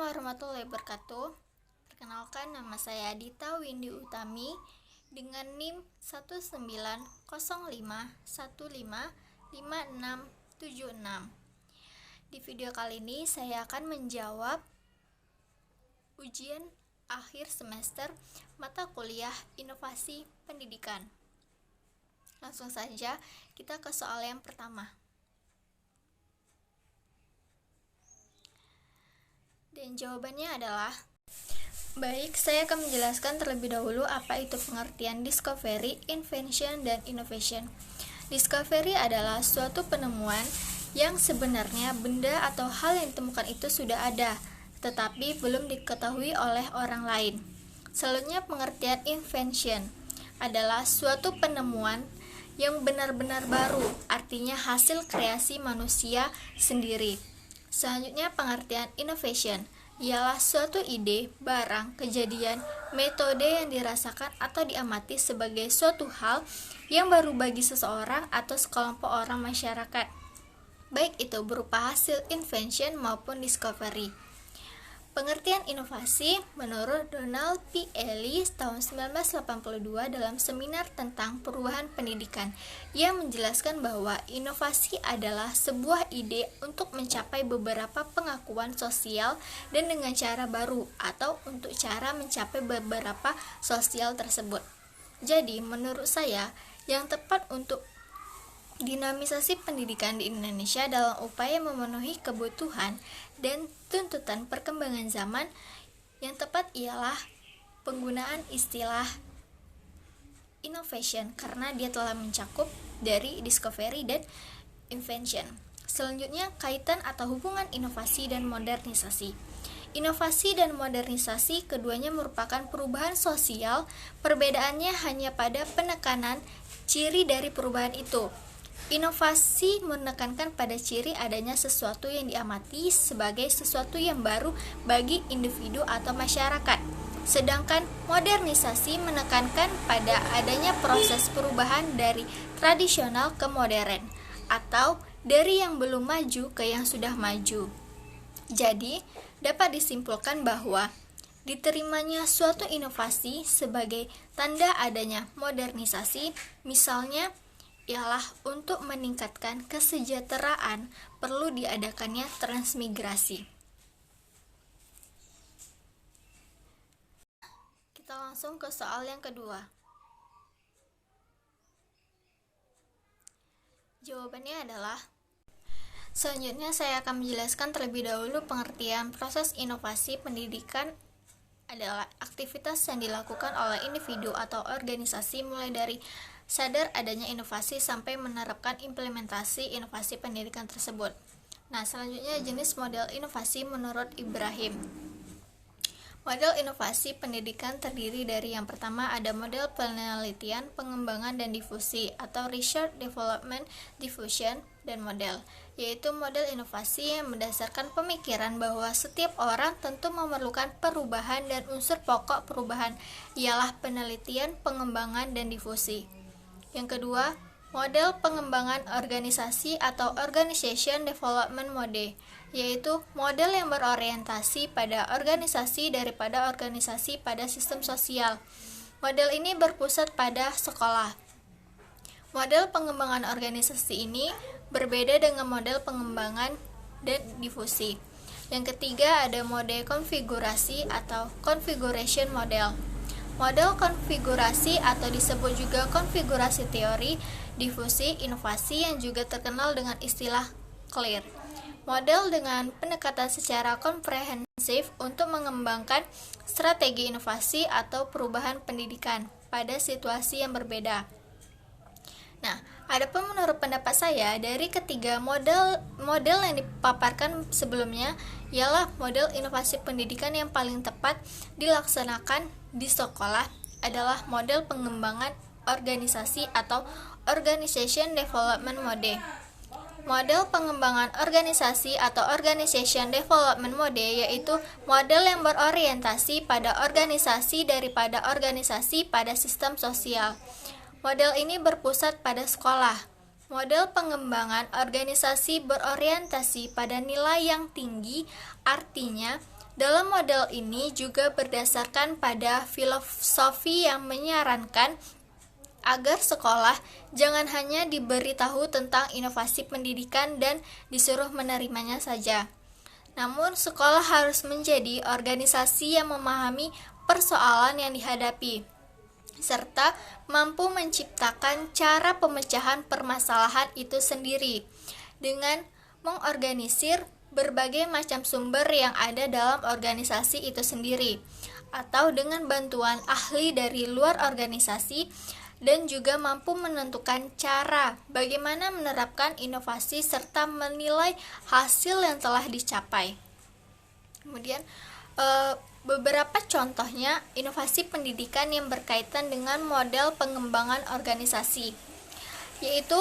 warahmatullahi wabarakatuh. Perkenalkan, nama saya Dita Windy Utami dengan NIM 19051555676. Di video kali ini saya akan menjawab ujian akhir semester mata kuliah Inovasi Pendidikan. Langsung saja kita ke soal yang pertama. Dan jawabannya adalah, baik, saya akan menjelaskan terlebih dahulu apa itu pengertian discovery, invention, dan innovation. Discovery adalah suatu penemuan yang sebenarnya benda atau hal yang ditemukan itu sudah ada, tetapi belum diketahui oleh orang lain. Selanjutnya, pengertian invention adalah suatu penemuan yang benar-benar baru, artinya hasil kreasi manusia sendiri. Selanjutnya, pengertian innovation ialah suatu ide, barang, kejadian, metode yang dirasakan atau diamati sebagai suatu hal yang baru bagi seseorang atau sekelompok orang masyarakat, baik itu berupa hasil invention maupun discovery. Pengertian inovasi menurut Donald P. Ellis tahun 1982 dalam seminar tentang perubahan pendidikan. Ia menjelaskan bahwa inovasi adalah sebuah ide untuk mencapai beberapa pengakuan sosial dan dengan cara baru atau untuk cara mencapai beberapa sosial tersebut. Jadi, menurut saya, yang tepat untuk dinamisasi pendidikan di Indonesia dalam upaya memenuhi kebutuhan dan tuntutan perkembangan zaman yang tepat ialah penggunaan istilah innovation karena dia telah mencakup dari discovery dan invention. Selanjutnya, kaitan atau hubungan inovasi dan modernisasi. Inovasi dan modernisasi keduanya merupakan perubahan sosial, perbedaannya hanya pada penekanan ciri dari perubahan itu. Inovasi menekankan pada ciri adanya sesuatu yang diamati sebagai sesuatu yang baru bagi individu atau masyarakat. Sedangkan modernisasi menekankan pada adanya proses perubahan dari tradisional ke modern, atau dari yang belum maju ke yang sudah maju. Jadi, dapat disimpulkan bahwa diterimanya suatu inovasi sebagai tanda adanya modernisasi, misalnya ialah untuk meningkatkan kesejahteraan perlu diadakannya transmigrasi. Kita langsung ke soal yang kedua. Jawabannya adalah, selanjutnya saya akan menjelaskan terlebih dahulu pengertian proses inovasi pendidikan adalah aktivitas yang dilakukan oleh individu atau organisasi mulai dari sadar adanya inovasi sampai menerapkan implementasi inovasi pendidikan tersebut. Nah, selanjutnya jenis model inovasi menurut Ibrahim. Model inovasi pendidikan terdiri dari yang pertama ada model penelitian, pengembangan, dan difusi atau research, development, diffusion, dan model, yaitu model inovasi yang berdasarkan pemikiran bahwa setiap orang tentu memerlukan perubahan dan unsur pokok perubahan ialah penelitian, pengembangan, dan difusi. Yang kedua, model pengembangan organisasi atau organization development mode, yaitu model yang berorientasi pada organisasi daripada organisasi pada sistem sosial. Model ini berpusat pada sekolah. Model pengembangan organisasi ini berbeda dengan model pengembangan dan difusi. Yang ketiga, ada mode konfigurasi atau configuration model. Model konfigurasi atau disebut juga konfigurasi teori, difusi, inovasi yang juga terkenal dengan istilah CLEAR. Model dengan pendekatan secara komprehensif untuk mengembangkan strategi inovasi atau perubahan pendidikan pada situasi yang berbeda. Nah, adapun menurut pendapat saya dari ketiga model yang dipaparkan sebelumnya ialah model inovasi pendidikan yang paling tepat dilaksanakan di sekolah adalah model pengembangan organisasi atau organization development mode. Model pengembangan organisasi atau organization development mode yaitu model yang berorientasi pada organisasi daripada organisasi pada sistem sosial. Model ini berpusat pada sekolah. Model pengembangan organisasi berorientasi pada nilai yang tinggi, artinya Dalam model ini juga berdasarkan pada filosofi yang menyarankan agar sekolah jangan hanya diberitahu tentang inovasi pendidikan dan disuruh menerimanya saja. Namun, sekolah harus menjadi organisasi yang memahami persoalan yang dihadapi, serta mampu menciptakan cara pemecahan permasalahan itu sendiri dengan mengorganisir berbagai macam sumber yang ada dalam organisasi itu sendiri, atau dengan bantuan ahli dari luar organisasi, dan juga mampu menentukan cara bagaimana menerapkan inovasi serta menilai hasil yang telah dicapai. Kemudian beberapa contohnya inovasi pendidikan yang berkaitan dengan model pengembangan organisasi, yaitu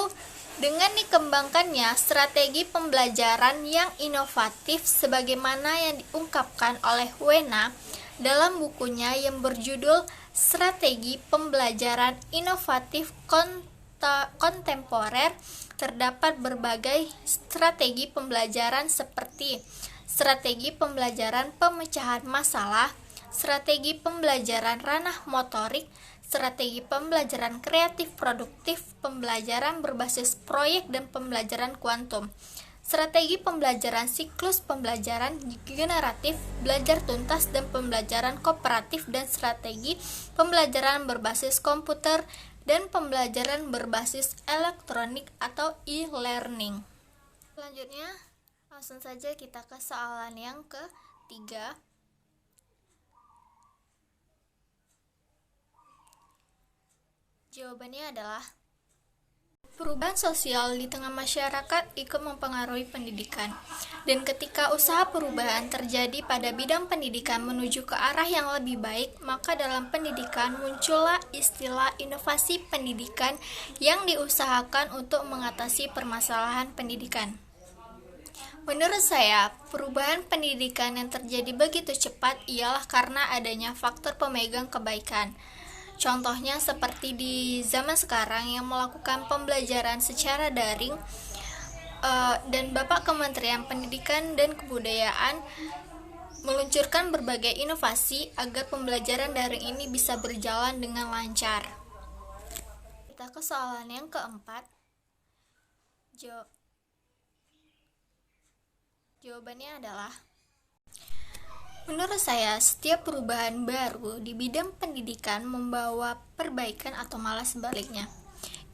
dengan dikembangkannya strategi pembelajaran yang inovatif sebagaimana yang diungkapkan oleh Wena dalam bukunya yang berjudul Strategi Pembelajaran Inovatif Kontemporer. Terdapat berbagai strategi pembelajaran seperti strategi pembelajaran pemecahan masalah, strategi pembelajaran ranah motorik, strategi pembelajaran kreatif produktif, pembelajaran berbasis proyek dan pembelajaran kuantum, strategi pembelajaran siklus pembelajaran generatif, belajar tuntas dan pembelajaran kooperatif, dan strategi pembelajaran berbasis komputer dan pembelajaran berbasis elektronik atau e-learning. Selanjutnya, langsung saja kita ke soalan yang ketiga. Jawabannya adalah perubahan sosial di tengah masyarakat ikut mempengaruhi pendidikan, dan ketika usaha perubahan terjadi pada bidang pendidikan menuju ke arah yang lebih baik, maka dalam pendidikan muncullah istilah inovasi pendidikan yang diusahakan untuk mengatasi permasalahan pendidikan. Menurut saya, perubahan pendidikan yang terjadi begitu cepat ialah karena adanya faktor pemegang kebaikan. Contohnya seperti di zaman sekarang yang melakukan pembelajaran secara daring, dan Bapak Kementerian Pendidikan dan Kebudayaan meluncurkan berbagai inovasi agar pembelajaran daring ini bisa berjalan dengan lancar. Kita ke soalan yang keempat. Jawabannya adalah, menurut saya, setiap perubahan baru di bidang pendidikan membawa perbaikan atau malah sebaliknya.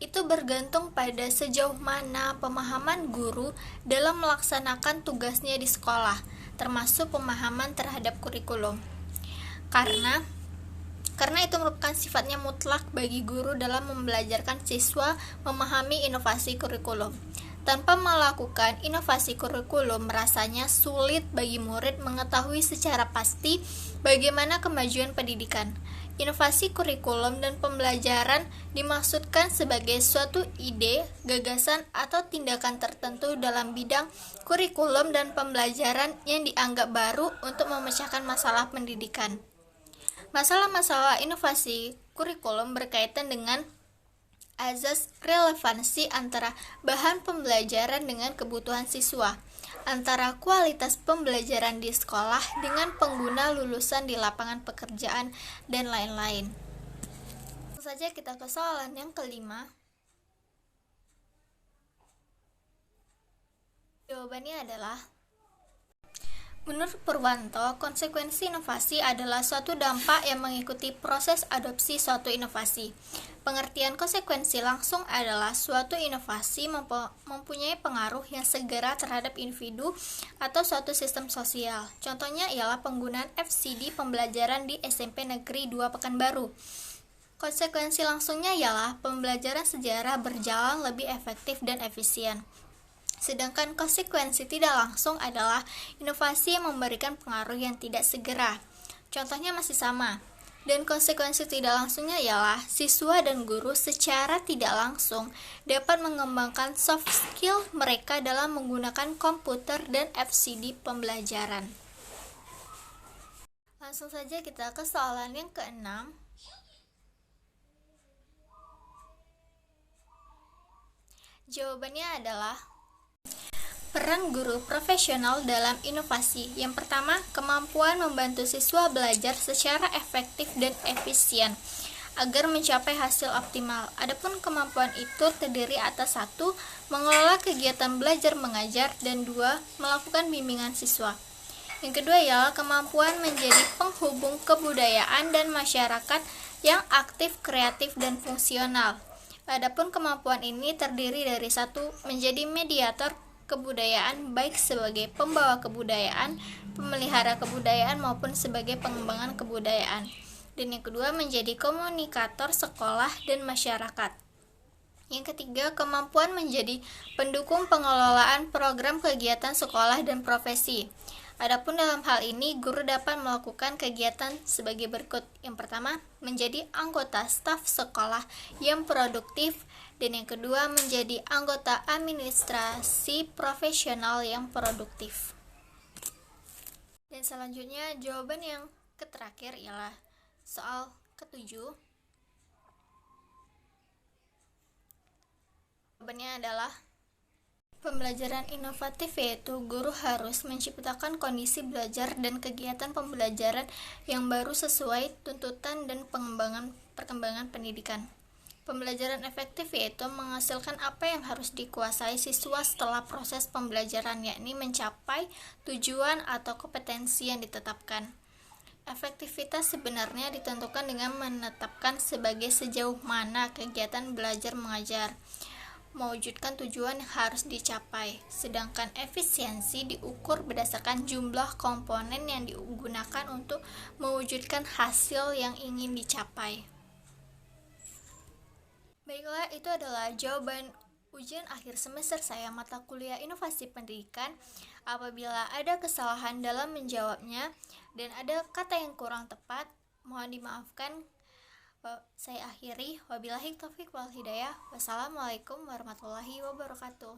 Itu bergantung pada sejauh mana pemahaman guru dalam melaksanakan tugasnya di sekolah, termasuk pemahaman terhadap kurikulum. Karena itu merupakan sifatnya mutlak bagi guru dalam membelajarkan siswa memahami inovasi kurikulum. Tanpa melakukan inovasi kurikulum, rasanya sulit bagi murid mengetahui secara pasti bagaimana kemajuan pendidikan. Inovasi kurikulum dan pembelajaran dimaksudkan sebagai suatu ide, gagasan, atau tindakan tertentu dalam bidang kurikulum dan pembelajaran yang dianggap baru untuk memecahkan masalah pendidikan. Masalah-masalah inovasi kurikulum berkaitan dengan azas relevansi antara bahan pembelajaran dengan kebutuhan siswa, antara kualitas pembelajaran di sekolah dengan pengguna lulusan di lapangan pekerjaan, dan lain-lain. Langsung saja kita ke soalan yang kelima. Jawabannya adalah, menurut Purwanto, konsekuensi inovasi adalah suatu dampak yang mengikuti proses adopsi suatu inovasi. Pengertian konsekuensi langsung adalah suatu inovasi mempunyai pengaruh yang segera terhadap individu atau suatu sistem sosial. Contohnya ialah penggunaan FCD pembelajaran di SMP Negeri 2 Pekanbaru. Konsekuensi langsungnya ialah pembelajaran sejarah berjalan lebih efektif dan efisien. Sedangkan konsekuensi tidak langsung adalah inovasi yang memberikan pengaruh yang tidak segera. Contohnya masih sama. Dan konsekuensi tidak langsungnya ialah siswa dan guru secara tidak langsung dapat mengembangkan soft skill mereka dalam menggunakan komputer dan FCD pembelajaran. Langsung saja kita ke soalan yang keenam. Jawabannya adalah, Peran guru profesional dalam inovasi. Yang pertama, kemampuan membantu siswa belajar secara efektif dan efisien agar mencapai hasil optimal. Adapun kemampuan itu terdiri atas 1. Mengelola kegiatan belajar mengajar, dan 2. Melakukan bimbingan siswa. Yang kedua ialah kemampuan menjadi penghubung kebudayaan dan masyarakat yang aktif, kreatif, dan fungsional. Adapun kemampuan ini terdiri dari 1. Menjadi mediator kebudayaan baik sebagai pembawa kebudayaan, pemelihara kebudayaan maupun sebagai pengembangan kebudayaan. Dan yang kedua menjadi komunikator sekolah dan masyarakat. Yang ketiga, kemampuan menjadi pendukung pengelolaan program kegiatan sekolah dan profesi. Adapun dalam hal ini, guru dapat melakukan kegiatan sebagai berikut. Yang pertama, menjadi anggota staf sekolah yang produktif, dan yang kedua, menjadi anggota administrasi profesional yang produktif. Dan selanjutnya, jawaban yang terakhir ialah soal ke-7. Jawabannya adalah pembelajaran inovatif, yaitu guru harus menciptakan kondisi belajar dan kegiatan pembelajaran yang baru sesuai tuntutan dan perkembangan pendidikan. Pembelajaran efektif yaitu menghasilkan apa yang harus dikuasai siswa setelah proses pembelajaran, yakni mencapai tujuan atau kompetensi yang ditetapkan. Efektivitas sebenarnya ditentukan dengan menetapkan sebagai sejauh mana kegiatan belajar mengajar mewujudkan tujuan yang harus dicapai, sedangkan efisiensi diukur berdasarkan jumlah komponen yang digunakan untuk mewujudkan hasil yang ingin dicapai. Baiklah, itu adalah jawaban ujian akhir semester saya mata kuliah Inovasi Pendidikan. Apabila ada kesalahan dalam menjawabnya dan ada kata yang kurang tepat, mohon dimaafkan. Saya akhiri, wabillahi taufiq wal hidayah. Wassalamualaikum warahmatullahi wabarakatuh.